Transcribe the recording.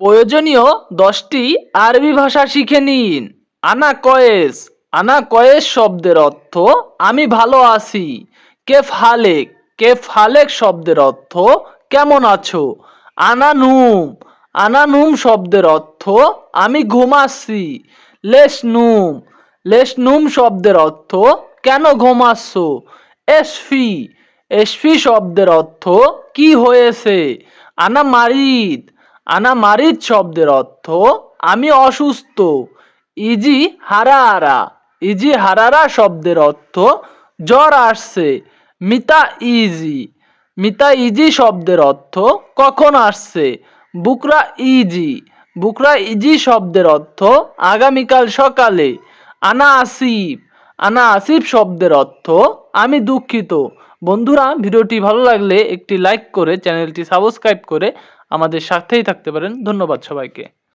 প্রয়োজনীয় 10টি আরবি ভাষা শিখে নিন। আনা কয়েস শব্দের অর্থ আমি ভালো আছি। কেফ হালেক শব্দের অর্থ কেমন আছো। আনা নুম শব্দের অর্থ আমি ঘুমাচ্ছি। লেশ নুম শব্দের অর্থ কেন ঘুমাচ্ছ। এসফি শব্দের অর্থ কি হয়েছে। আনা মারিদ শব্দের অর্থ আমি অসুস্থ। ইজি হারারা শব্দের অর্থ জ্বর আসছে। মিতা ইজি শব্দের অর্থ কখন আসছে। বুকরা ইজি শব্দের অর্থ আগামীকাল সকালে। আনা আসিফ শব্দের অর্থ আমি দুঃখিত। বন্ধুরা, ভিডিওটি ভালো লাগলে একটি লাইক করে চ্যানেলটি সাবস্ক্রাইব করে আমাদের সাথেই থাকতে পারেন। ধন্যবাদ সবাইকে।